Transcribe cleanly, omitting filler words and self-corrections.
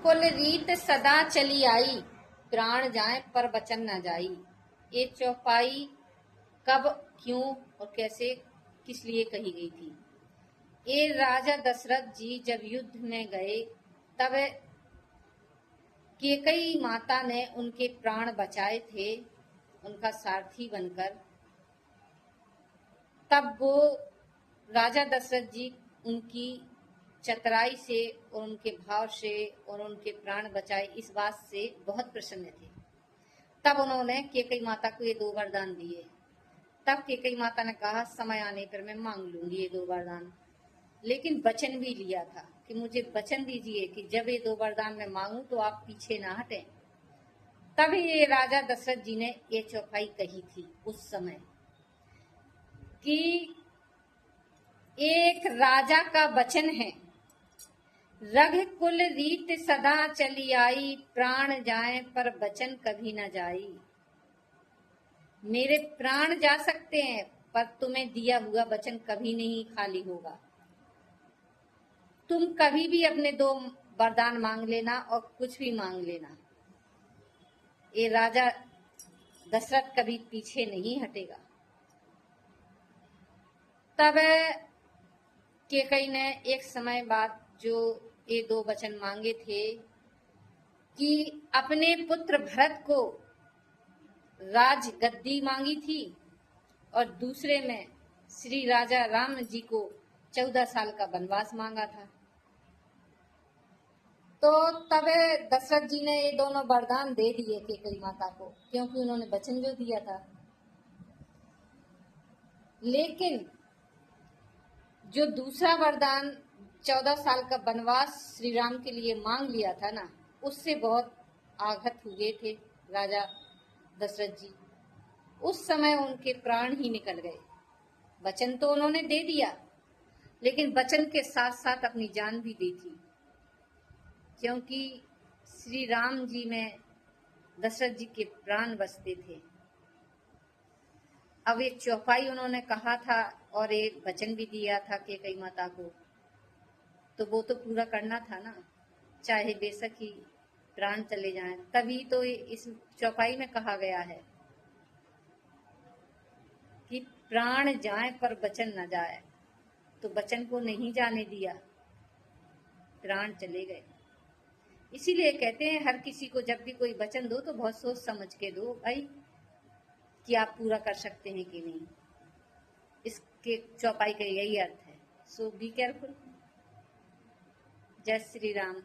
कुल रीत सदा चली आई, प्राण जाए पर बचन न जाई। ये चौपाई कब, क्यों और कैसे, किस लिए कही गई थी? ये राजा दशरथ जी जब युद्ध में गए तब कैकेयी माता ने उनके प्राण बचाए थे, उनका सारथी बनकर। तब वो राजा दशरथ जी उनकी चतुराई से और उनके भाव से और उनके प्राण बचाए इस बात से बहुत प्रसन्न थे। तब उन्होंने कैकेयी माता को ये 2 वरदान दिए। तब कैकेयी माता ने कहा समय आने पर मैं मांग लूंगी ये 2 वरदान, लेकिन वचन भी लिया था कि मुझे वचन दीजिए कि जब ये 2 वरदान मैं मांगू तो आप पीछे ना हटें। तभी ये राजा दशरथ जी ने ये चौपाई कही थी उस समय कि एक राजा का वचन है, रघुकुल रीत सदा चली आई, प्राण जाए पर वचन कभी न जाई। मेरे प्राण जा सकते हैं पर तुम्हें दिया हुआ वचन कभी नहीं खाली होगा। तुम कभी भी अपने 2 वरदान मांग लेना और कुछ भी मांग लेना, ये राजा दशरथ कभी पीछे नहीं हटेगा। तब कैकेयी ने एक समय बाद जो ये 2 वचन मांगे थे कि अपने पुत्र भरत को राज गद्दी मांगी थी और दूसरे में श्री राजा राम जी को 14 साल का वनवास मांगा था। तो तब दशरथ जी ने ये दोनों वरदान दे दिए कैकेयी माता को, क्योंकि उन्होंने वचन जो दिया था। लेकिन जो दूसरा वरदान 14 साल का वनवास श्री राम के लिए मांग लिया था ना, उससे बहुत आघात हुए थे राजा दशरथ जी। उस समय उनके प्राण ही निकल गए। वचन तो उन्होंने दे दिया, लेकिन वचन के साथ साथ अपनी जान भी दी थी, क्योंकि श्री राम जी में दशरथ जी के प्राण बसते थे। अब एक चौपाई उन्होंने कहा था और एक वचन भी दिया था कैकेयी माता को, तो वो तो पूरा करना था ना, चाहे बेशक ही प्राण चले जाएं। तभी तो इस चौपाई में कहा गया है कि प्राण जाए पर वचन न जाए। तो वचन को नहीं जाने दिया, प्राण चले गए। इसीलिए कहते हैं हर किसी को जब भी कोई वचन दो तो बहुत सोच समझ के दो भाई, कि आप पूरा कर सकते हैं कि नहीं। इसके चौपाई का यही अर्थ है। सो बी केयरफुल। जय श्री राम।